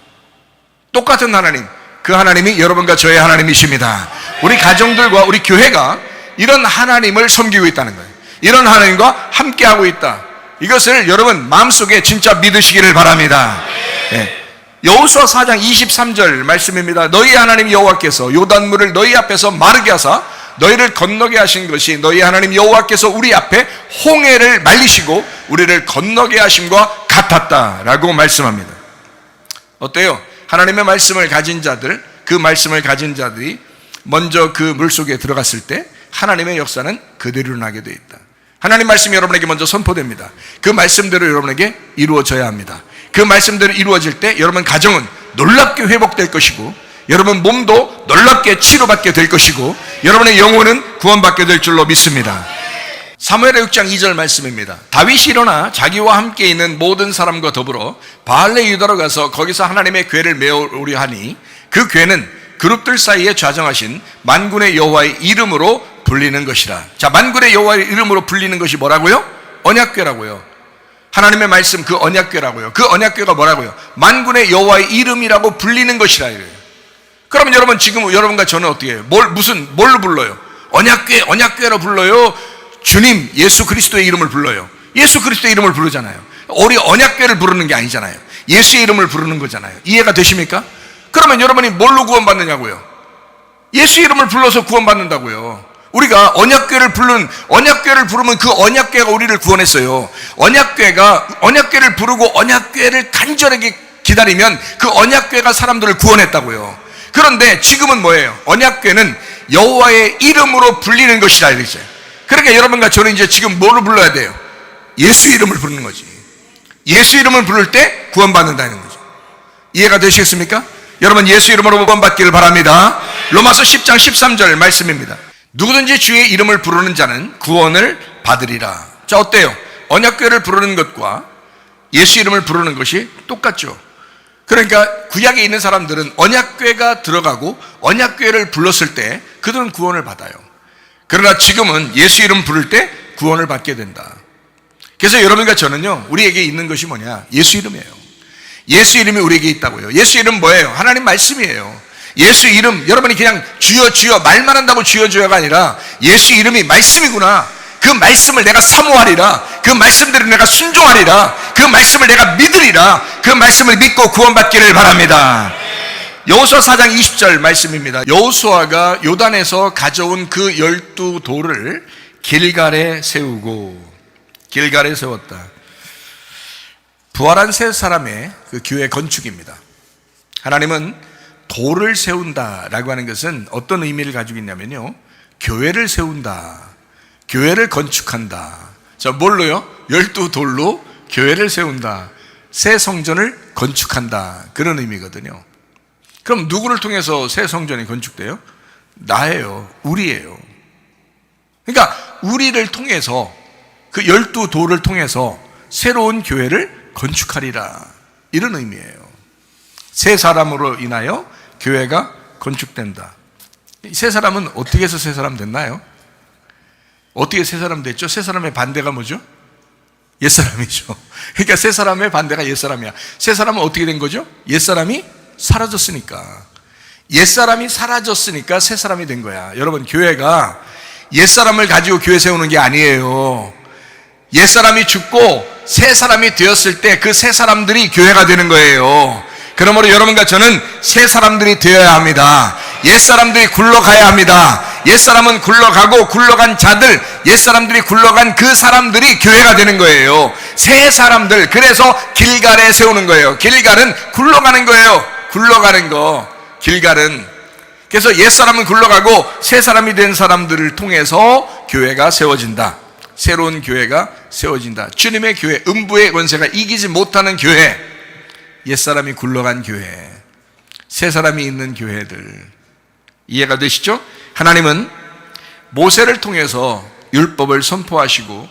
똑같은 하나님, 그 하나님이 여러분과 저의 하나님이십니다. 우리 가정들과 우리 교회가 이런 하나님을 섬기고 있다는 거예요. 이런 하나님과 함께하고 있다. 이것을 여러분 마음속에 진짜 믿으시기를 바랍니다. 네. 여호수아 4장 23절 말씀입니다. 너희 하나님 여호와께서 요단물을 너희 앞에서 마르게 하사 너희를 건너게 하신 것이 너희 하나님 여호와께서 우리 앞에 홍해를 말리시고 우리를 건너게 하심과 같았다라고 말씀합니다. 어때요? 하나님의 말씀을 가진 자들, 그 말씀을 가진 자들이 먼저 그 물속에 들어갔을 때 하나님의 역사는 그대로 나게 되어 있다. 하나님 말씀이 여러분에게 먼저 선포됩니다. 그 말씀대로 여러분에게 이루어져야 합니다. 그 말씀대로 이루어질 때 여러분 가정은 놀랍게 회복될 것이고 여러분 몸도 놀랍게 치료받게 될 것이고 여러분의 영혼은 구원받게 될 줄로 믿습니다. 사무엘하 6장 2절 말씀입니다. 다윗이 일어나 자기와 함께 있는 모든 사람과 더불어 바알레 유다로 가서 거기서 하나님의 궤를 메우려 하니 그 궤는 그룹들 사이에 좌정하신 만군의 여호와의 이름으로 불리는 것이라. 자, 만군의 여호와의 이름으로 불리는 것이 뭐라고요? 언약궤라고요. 하나님의 말씀, 그 언약궤라고요. 그 언약궤가 뭐라고요? 만군의 여호와의 이름이라고 불리는 것이라 이래요. 그러면 여러분 지금 여러분과 저는 어떻게 해요? 뭘로 불러요? 언약궤로 불러요? 주님 예수 그리스도의 이름을 불러요. 예수 그리스도의 이름을 부르잖아요. 우리 언약궤를 부르는 게 아니잖아요. 예수의 이름을 부르는 거잖아요. 이해가 되십니까? 그러면 여러분이 뭘로 구원받느냐고요? 예수 이름을 불러서 구원받는다고요. 우리가 언약궤를 부르면 그 언약궤가 우리를 구원했어요. 언약궤를 부르고 언약궤를 간절하게 기다리면 그 언약궤가 사람들을 구원했다고요. 그런데 지금은 뭐예요? 언약궤는 여호와의 이름으로 불리는 것이라 이랬어요. 그러니까 여러분과 저는 이제 지금 뭐를 불러야 돼요? 예수 이름을 부르는 거지. 예수 이름을 부를 때 구원받는다는 거죠. 이해가 되시겠습니까? 여러분 예수 이름으로 구원받기를 바랍니다. 로마서 10장 13절 말씀입니다. 누구든지 주의 이름을 부르는 자는 구원을 받으리라. 자, 어때요? 언약궤를 부르는 것과 예수 이름을 부르는 것이 똑같죠. 그러니까 구약에 있는 사람들은 언약궤가 들어가고 언약궤를 불렀을 때 그들은 구원을 받아요. 그러나 지금은 예수 이름 부를 때 구원을 받게 된다. 그래서 여러분과 저는요, 우리에게 있는 것이 뭐냐? 예수 이름이에요. 예수 이름이 우리에게 있다고요. 예수 이름 뭐예요? 하나님 말씀이에요. 예수 이름, 여러분이 그냥 주여 말만 한다고 주여가 아니라 예수 이름이 말씀이구나. 그 말씀을 내가 사모하리라. 그 말씀대로 내가 순종하리라. 그 말씀을 내가 믿으리라. 그 말씀을 믿고 구원받기를 바랍니다. 여호수아 4장 20절 말씀입니다. 여호수아가 요단에서 가져온 그 12돌을 길갈에 세우고, 길갈에 세웠다. 부활한 세 사람의 그 교회 건축입니다. 하나님은 돌을 세운다라고 하는 것은 어떤 의미를 가지고 있냐면요, 교회를 세운다, 교회를 건축한다. 자, 뭘로요? 12돌로 교회를 세운다, 새 성전을 건축한다, 그런 의미거든요. 그럼 누구를 통해서 새 성전이 건축돼요? 나예요. 우리예요. 그러니까 우리를 통해서, 그 12돌을 통해서 새로운 교회를 건축하리라, 이런 의미예요. 세 사람으로 인하여 교회가 건축된다. 세 사람은 어떻게 해서 세 사람 됐나요? 어떻게 세 사람 됐죠? 세 사람의 반대가 뭐죠? 옛사람이죠. 그러니까 세 사람의 반대가 옛사람이야. 세 사람은 어떻게 된 거죠? 옛사람이 사라졌으니까. 옛사람이 사라졌으니까 새 사람이 된 거야. 여러분, 교회가 옛사람을 가지고 교회 세우는 게 아니에요. 옛사람이 죽고 새 사람이 되었을 때 그 새 사람들이 교회가 되는 거예요. 그러므로 여러분과 저는 새 사람들이 되어야 합니다. 옛사람들이 굴러가야 합니다. 옛사람은 굴러가고 굴러간 자들, 옛사람들이 굴러간 그 사람들이 교회가 되는 거예요. 새 사람들, 그래서 길갈에 세우는 거예요. 길갈은 굴러가는 거예요. 굴러가는 거, 길갈은. 그래서 옛사람은 굴러가고 새 사람이 된 사람들을 통해서 교회가 세워진다. 새로운 교회가 세워진다. 주님의 교회, 음부의 권세가 이기지 못하는 교회, 옛사람이 굴러간 교회, 새 사람이 있는 교회들. 이해가 되시죠? 하나님은 모세를 통해서 율법을 선포하시고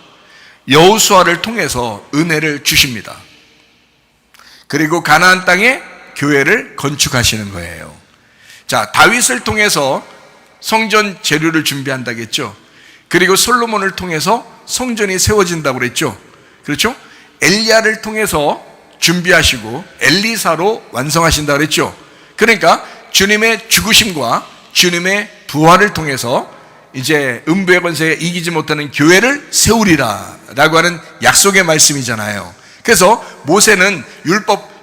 여호수아를 통해서 은혜를 주십니다. 그리고 가나안 땅에 교회를 건축하시는 거예요. 자, 다윗을 통해서 성전 재료를 준비한다겠죠. 그리고 솔로몬을 통해서 성전이 세워진다고 그랬죠. 그렇죠? 엘리야를 통해서 준비하시고 엘리사로 완성하신다고 그랬죠. 그러니까 주님의 죽으심과 주님의 부활을 통해서 이제 음부의 권세에 이기지 못하는 교회를 세우리라 라고 하는 약속의 말씀이잖아요. 그래서 모세는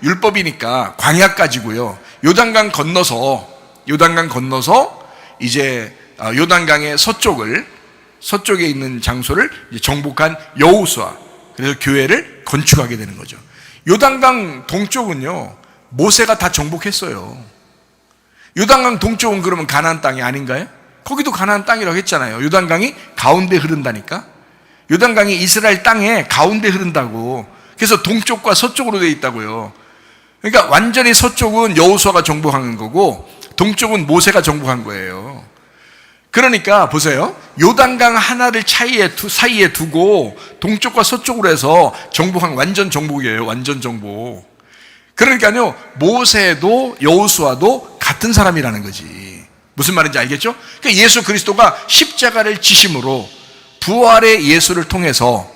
율법이니까 광야까지고요. 요단강 건너서 이제 요단강의 서쪽에 있는 장소를 이제 정복한 여호수아, 그래서 교회를 건축하게 되는 거죠. 요단강 동쪽은요, 모세가 다 정복했어요. 요단강 동쪽은 그러면 가나안 땅이 아닌가요? 거기도 가나안 땅이라고 했잖아요. 요단강이 가운데 흐른다니까. 요단강이 이스라엘 땅에 가운데 흐른다고. 그래서 동쪽과 서쪽으로 되어 있다고요. 그러니까 완전히 서쪽은 여호수아가 정복한 거고 동쪽은 모세가 정복한 거예요. 그러니까 보세요. 요단강 하나를 사이에 두고 동쪽과 서쪽으로 해서 정복한 완전 정복이에요. 완전 정복. 그러니까요, 모세도 여호수아도 같은 사람이라는 거지. 무슨 말인지 알겠죠? 그러니까 예수 그리스도가 십자가를 지심으로 부활의 예수를 통해서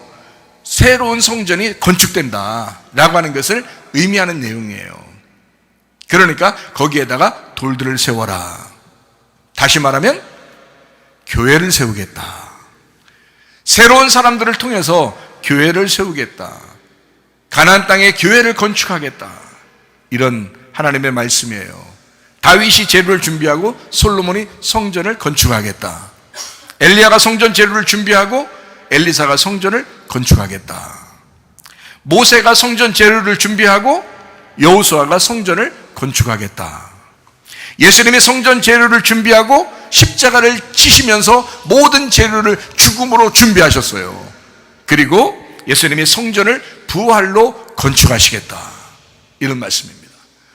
새로운 성전이 건축된다라고 하는 것을 의미하는 내용이에요. 그러니까 거기에다가 돌들을 세워라. 다시 말하면 교회를 세우겠다. 새로운 사람들을 통해서 교회를 세우겠다. 가나안 땅에 교회를 건축하겠다. 이런 하나님의 말씀이에요. 다윗이 재료를 준비하고 솔로몬이 성전을 건축하겠다. 엘리야가 성전 재료를 준비하고 엘리사가 성전을 건축하겠다. 모세가 성전 재료를 준비하고 여호수아가 성전을 건축하겠다. 예수님이 성전 재료를 준비하고 십자가를 지시면서 모든 재료를 죽음으로 준비하셨어요. 그리고 예수님이 성전을 부활로 건축하시겠다. 이런 말씀입니다.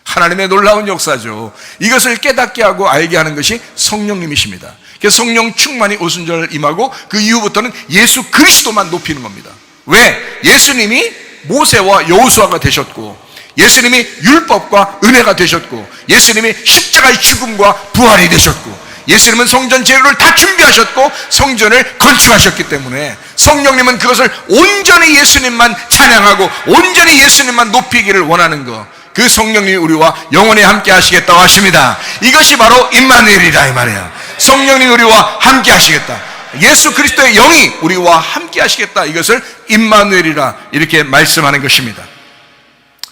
하나님의 놀라운 역사죠. 이것을 깨닫게 하고 알게 하는 것이 성령님이십니다. 그래서 성령 충만이 오순절 임하고 그 이후부터는 예수 그리스도만 높이는 겁니다. 왜? 예수님이 모세와 여호수아가 되셨고, 예수님이 율법과 은혜가 되셨고, 예수님이 십자가의 죽음과 부활이 되셨고, 예수님은 성전 재료를 다 준비하셨고 성전을 건축하셨기 때문에 성령님은 그것을 온전히 예수님만 찬양하고 온전히 예수님만 높이기를 원하는 것, 그 성령님이 우리와 영원히 함께 하시겠다고 하십니다. 이것이 바로 임마누엘이다 이 말이에요. 성령님이 우리와 함께 하시겠다. 예수 그리스도의 영이 우리와 함께 하시겠다. 이것을 임마누엘이라 이렇게 말씀하는 것입니다.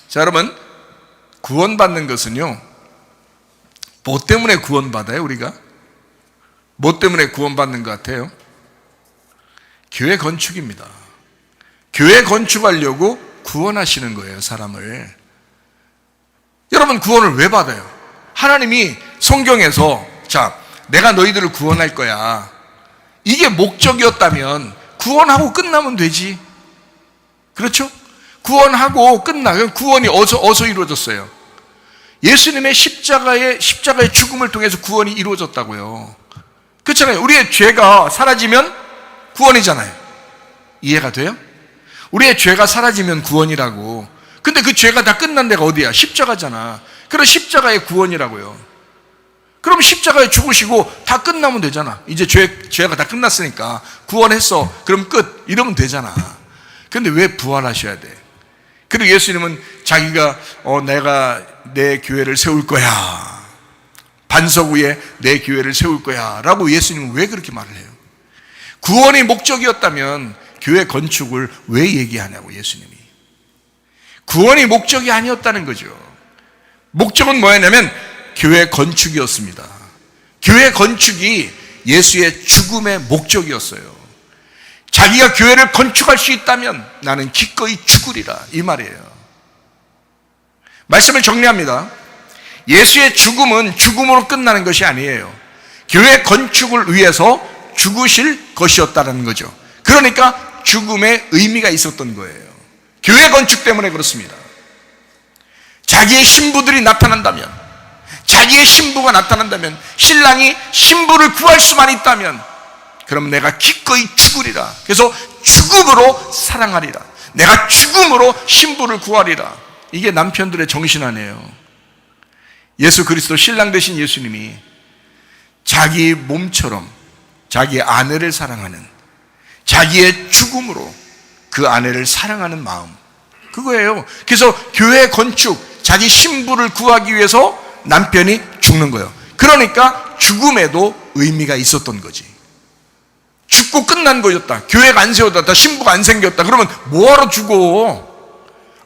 자, 여러분, 구원받는 것은요, 뭐 때문에 구원받아요? 우리가 뭐 때문에 구원받는 것 같아요? 교회 건축입니다. 교회 건축하려고 구원하시는 거예요, 사람을. 여러분, 구원을 왜 받아요? 하나님이 성경에서 자, 내가 너희들을 구원할 거야, 이게 목적이었다면 구원하고 끝나면 되지. 그렇죠? 구원하고 끝나면 구원이 어디서 이루어졌어요? 예수님의 십자가의 죽음을 통해서 구원이 이루어졌다고요. 그렇잖아요. 우리의 죄가 사라지면 구원이잖아요. 이해가 돼요? 우리의 죄가 사라지면 구원이라고. 근데 그 죄가 다 끝난 데가 어디야? 십자가잖아. 그럼 십자가의 구원이라고요. 그럼 십자가에 죽으시고 다 끝나면 되잖아. 이제 죄가 다 끝났으니까 구원했어. 그럼 끝. 이러면 되잖아. 근데 왜 부활하셔야 돼? 그리고 예수님은 자기가 내가 내 교회를 세울 거야, 반석 위에 내 교회를 세울 거야 라고 예수님은 왜 그렇게 말을 해요? 구원이 목적이었다면 교회 건축을 왜 얘기하냐고. 예수님이 구원이 목적이 아니었다는 거죠. 목적은 뭐였냐면 교회 건축이었습니다. 교회 건축이 예수의 죽음의 목적이었어요. 자기가 교회를 건축할 수 있다면 나는 기꺼이 죽으리라, 이 말이에요. 말씀을 정리합니다. 예수의 죽음은 죽음으로 끝나는 것이 아니에요. 교회 건축을 위해서 죽으실 것이었다는 거죠. 그러니까 죽음에 의미가 있었던 거예요. 교회 건축 때문에 그렇습니다. 자기의 신부들이 나타난다면, 자기의 신부가 나타난다면, 신랑이 신부를 구할 수만 있다면, 그럼 내가 기꺼이 죽으리라. 그래서 죽음으로 사랑하리라. 내가 죽음으로 신부를 구하리라. 이게 남편들의 정신 아니에요. 예수 그리스도 신랑 되신 예수님이 자기 몸처럼 자기 아내를 사랑하는, 자기의 죽음으로 그 아내를 사랑하는 마음, 그거예요. 그래서 교회 건축, 자기 신부를 구하기 위해서 남편이 죽는 거예요. 그러니까 죽음에도 의미가 있었던 거지. 죽고 끝난 거였다. 교회가 안 세워졌다, 신부가 안 생겼다. 그러면 뭐하러 죽어?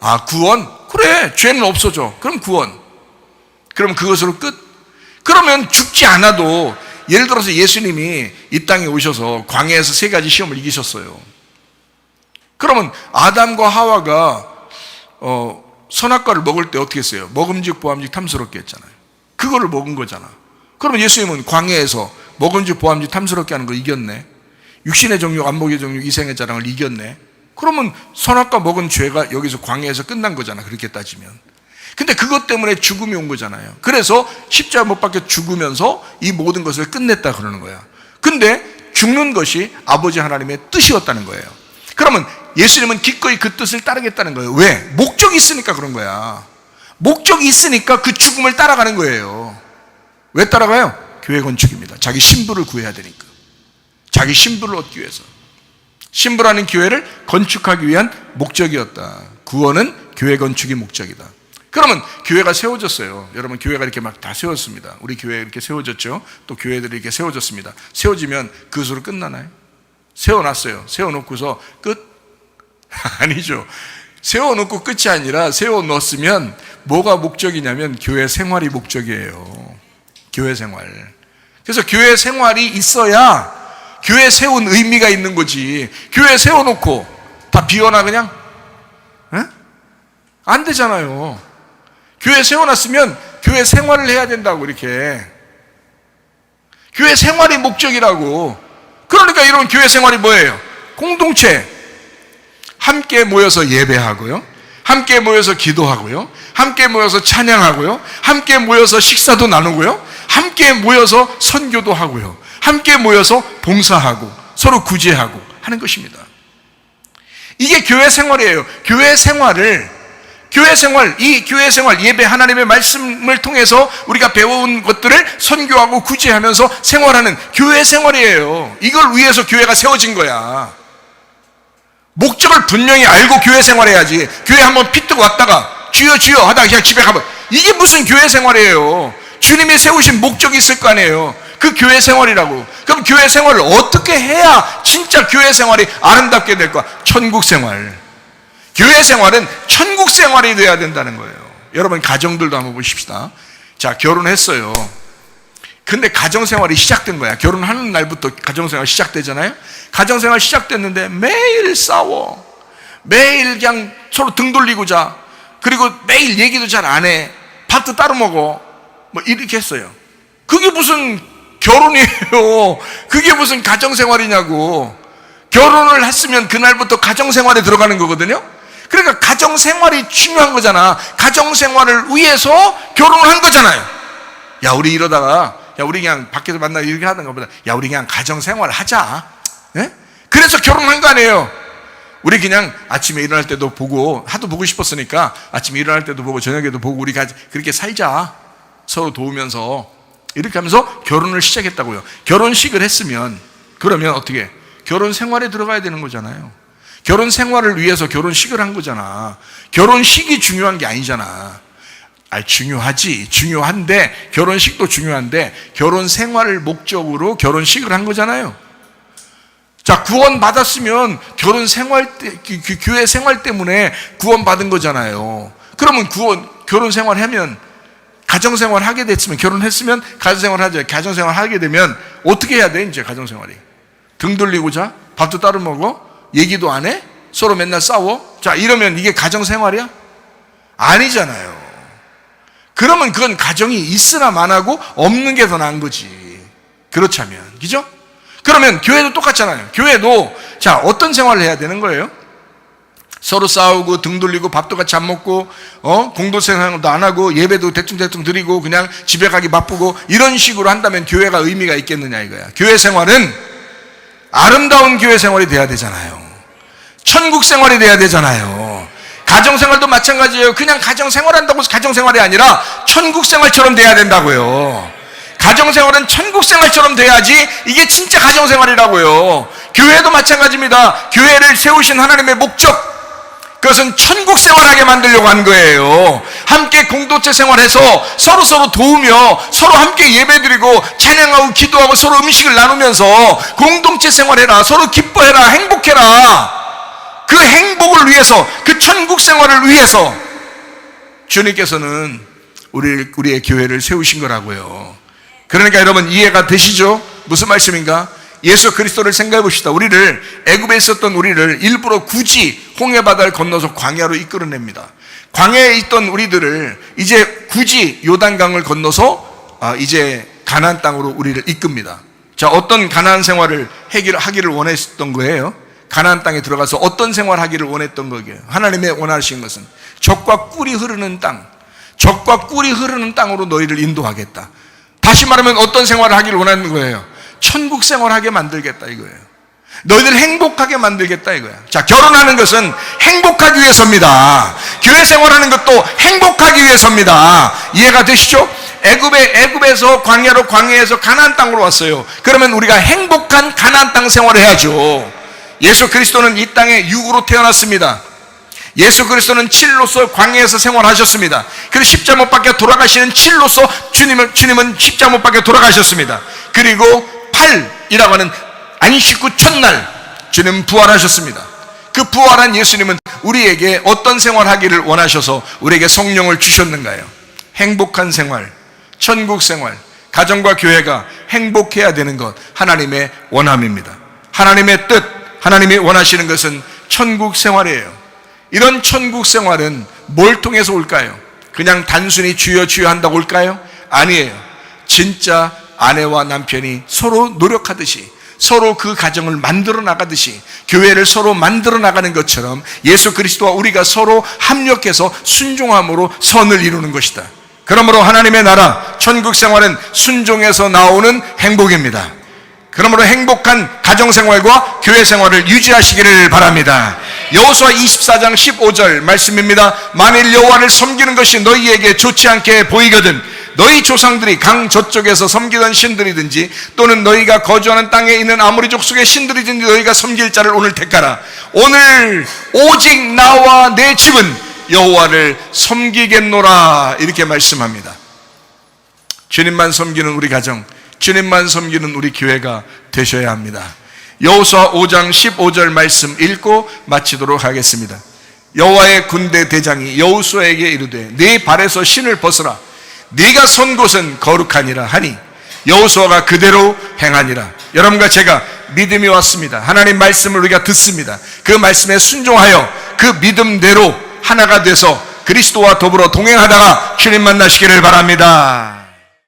아, 구원? 그래, 죄는 없어져. 그럼 구원. 그럼 그것으로 끝? 그러면 죽지 않아도, 예를 들어서 예수님이 이 땅에 오셔서 광야에서 3가지 시험을 이기셨어요. 그러면 아담과 하와가 선악과를 먹을 때 어떻게 했어요? 먹음직 보암직 탐스럽게 했잖아요. 그거를 먹은 거잖아. 그러면 예수님은 광야에서 먹음직 보암직 탐스럽게 하는 걸 이겼네. 육신의 정욕, 안목의 정욕, 이생의 자랑을 이겼네. 그러면 선악과 먹은 죄가 여기서 광야에서 끝난 거잖아, 그렇게 따지면. 근데 그것 때문에 죽음이 온 거잖아요. 그래서 십자가 못 박혀 죽으면서 이 모든 것을 끝냈다 그러는 거야. 근데 죽는 것이 아버지 하나님의 뜻이었다는 거예요. 그러면 예수님은 기꺼이 그 뜻을 따르겠다는 거예요. 왜? 목적이 있으니까 그런 거야. 목적이 있으니까 그 죽음을 따라가는 거예요. 왜 따라가요? 교회 건축입니다. 자기 신부를 구해야 되니까. 자기 신부를 얻기 위해서. 신부라는 교회를 건축하기 위한 목적이었다. 구원은 교회 건축이 목적이다. 그러면 교회가 세워졌어요. 여러분, 교회가 이렇게 막 다 세웠습니다. 우리 교회 이렇게 세워졌죠. 또 교회들이 이렇게 세워졌습니다. 세워지면 그것으로 끝나나요? 세워놨어요. 세워놓고서 끝? 아니죠. 세워놓고 끝이 아니라 세워놓았으면 뭐가 목적이냐면 교회 생활이 목적이에요. 교회 생활. 그래서 교회 생활이 있어야 교회 세운 의미가 있는 거지. 교회 세워놓고 다 비워놔 그냥? 에? 안 되잖아요. 교회 세워놨으면 교회 생활을 해야 된다고, 이렇게. 교회 생활이 목적이라고. 그러니까 이런 교회 생활이 뭐예요? 공동체. 함께 모여서 예배하고요. 함께 모여서 기도하고요. 함께 모여서 찬양하고요. 함께 모여서 식사도 나누고요. 함께 모여서 선교도 하고요. 함께 모여서 봉사하고 서로 구제하고 하는 것입니다. 이게 교회 생활이에요. 이 교회 생활, 예배, 하나님의 말씀을 통해서 우리가 배워온 것들을 선교하고 구제하면서 생활하는 교회 생활이에요. 이걸 위해서 교회가 세워진 거야. 목적을 분명히 알고 교회 생활해야지. 교회 한번 피 뜨고 왔다가 주여 주여 하다가 그냥 집에 가면, 이게 무슨 교회 생활이에요. 주님이 세우신 목적이 있을 거 아니에요. 그 교회 생활이라고. 그럼 교회 생활을 어떻게 해야 진짜 교회 생활이 아름답게 될까? 천국 생활. 교회 생활은 천국 생활이 돼야 된다는 거예요. 여러분, 가정들도 한번 보십시다. 자, 결혼했어요. 근데 가정생활이 시작된 거야. 결혼하는 날부터 가정생활 시작되잖아요. 가정생활 시작됐는데 매일 싸워. 매일 그냥 서로 등 돌리고 자. 그리고 매일 얘기도 잘 안 해. 밥도 따로 먹어. 뭐 이렇게 했어요. 그게 무슨 결혼이에요. 그게 무슨 가정생활이냐고. 결혼을 했으면 그날부터 가정생활에 들어가는 거거든요. 그러니까 가정생활이 중요한 거잖아. 가정생활을 위해서 결혼을 한 거잖아요. 야, 우리 이러다가, 야, 우리 그냥 밖에서 만나 이렇게 하는 것보다, 야, 우리 그냥 가정생활 하자. 예? 그래서 결혼한 거 아니에요. 우리 그냥 아침에 일어날 때도 보고, 하도 보고 싶었으니까 아침에 일어날 때도 보고 저녁에도 보고 우리 그렇게 살자. 서로 도우면서. 이렇게 하면서 결혼을 시작했다고요. 결혼식을 했으면, 그러면 어떻게? 결혼 생활에 들어가야 되는 거잖아요. 결혼 생활을 위해서 결혼식을 한 거잖아. 결혼식이 중요한 게 아니잖아. 중요하지. 중요한데, 결혼식도 중요한데, 결혼 생활을 목적으로 결혼식을 한 거잖아요. 자, 구원 받았으면 결혼 생활 교회 생활 때문에 구원 받은 거잖아요. 그러면 결혼 생활 하면, 가정 생활 하게 됐으면, 결혼했으면 가정 생활 하죠. 가정 생활 하게 되면 어떻게 해야 돼, 이제 가정 생활이? 등 돌리고 자? 밥도 따로 먹어? 얘기도 안 해? 서로 맨날 싸워? 자, 이러면 이게 가정 생활이야? 아니잖아요. 그러면 그건 가정이 있으나 마나고 없는 게 더 나은 거지. 그렇다면. 그죠? 그러면 교회도 똑같잖아요. 교회도, 자, 어떤 생활을 해야 되는 거예요? 서로 싸우고 등 돌리고 밥도 같이 안 먹고 공동생활도 안 하고 예배도 대충 드리고 그냥 집에 가기 바쁘고 이런 식으로 한다면 교회가 의미가 있겠느냐 이거야. 교회 생활은 아름다운 교회 생활이 돼야 되잖아요. 천국 생활이 돼야 되잖아요. 가정생활도 마찬가지예요. 그냥 가정생활한다고 해서 가정생활이 아니라 천국생활처럼 돼야 된다고요. 가정생활은 천국생활처럼 돼야지 이게 진짜 가정생활이라고요. 교회도 마찬가지입니다. 교회를 세우신 하나님의 목적, 그것은 천국생활하게 만들려고 한 거예요. 함께 공동체 생활해서 서로 도우며 서로 함께 예배드리고 찬양하고 기도하고 서로 음식을 나누면서 공동체 생활해라. 서로 기뻐해라. 행복해라. 그 행복을 위해서, 그 천국 생활을 위해서 주님께서는 우리의 교회를 세우신 거라고요. 그러니까 여러분 이해가 되시죠? 무슨 말씀인가? 예수 그리스도를 생각해 봅시다. 우리를, 애굽에 있었던 우리를 일부러 굳이 홍해바다를 건너서 광야로 이끌어냅니다. 광야에 있던 우리들을 이제 굳이 요단강을 건너서 이제 가나안 땅으로 우리를 이끕니다. 자, 어떤 가나안 생활을 하기를 원했던 거예요? 가나안 땅에 들어가서 어떤 생활을 하기를 원했던 거예요? 하나님의 원하신 것은 젖과 꿀이 흐르는 땅, 젖과 꿀이 흐르는 땅으로 너희를 인도하겠다. 다시 말하면 어떤 생활을 하기를 원하는 거예요? 천국 생활하게 만들겠다 이거예요. 너희들 행복하게 만들겠다 이거야. 자, 결혼하는 것은 행복하기 위해서입니다. 교회 생활하는 것도 행복하기 위해서입니다. 이해가 되시죠? 애굽에서 광야에서 가나안 땅으로 왔어요. 그러면 우리가 행복한 가나안 땅 생활을 해야죠. 예수 그리스도는 이 땅에 육으로 태어났습니다. 예수 그리스도는 7로서 광야에서 생활하셨습니다. 그리고 십자가 못 박혀 돌아가시는 7로서 주님은 십자가 못 박혀 돌아가셨습니다. 그리고 8이라고 하는 안식 후 첫날 주님은 부활하셨습니다. 그 부활한 예수님은 우리에게 어떤 생활하기를 원하셔서 우리에게 성령을 주셨는가요? 행복한 생활, 천국 생활, 가정과 교회가 행복해야 되는 것, 하나님의 원함입니다. 하나님의 뜻, 하나님이 원하시는 것은 천국 생활이에요. 이런 천국 생활은 뭘 통해서 올까요? 그냥 단순히 주여 주여 한다고 올까요? 아니에요. 진짜 아내와 남편이 서로 노력하듯이, 서로 그 가정을 만들어 나가듯이, 교회를 서로 만들어 나가는 것처럼 예수 그리스도와 우리가 서로 합력해서 순종함으로 선을 이루는 것이다. 그러므로 하나님의 나라, 천국 생활은 순종에서 나오는 행복입니다. 그러므로 행복한 가정생활과 교회생활을 유지하시기를 바랍니다. 여호수아 24장 15절 말씀입니다. 만일 여호와를 섬기는 것이 너희에게 좋지 않게 보이거든 너희 조상들이 강 저쪽에서 섬기던 신들이든지 또는 너희가 거주하는 땅에 있는 아모리 족속의 신들이든지 너희가 섬길 자를 오늘 택하라. 오늘 오직 나와 내 집은 여호와를 섬기겠노라, 이렇게 말씀합니다. 주님만 섬기는 우리 가정, 주님만 섬기는 우리 교회가 되셔야 합니다. 여호수아 5장 15절 말씀 읽고 마치도록 하겠습니다. 여호와의 군대 대장이 여호수아에게 이르되 네 발에서 신을 벗으라. 네가 선 곳은 거룩하니라 하니 여호수아가 그대로 행하니라. 여러분과 제가 믿음이 왔습니다. 하나님 말씀을 우리가 듣습니다. 그 말씀에 순종하여 그 믿음대로 하나가 돼서 그리스도와 더불어 동행하다가 주님 만나시기를 바랍니다.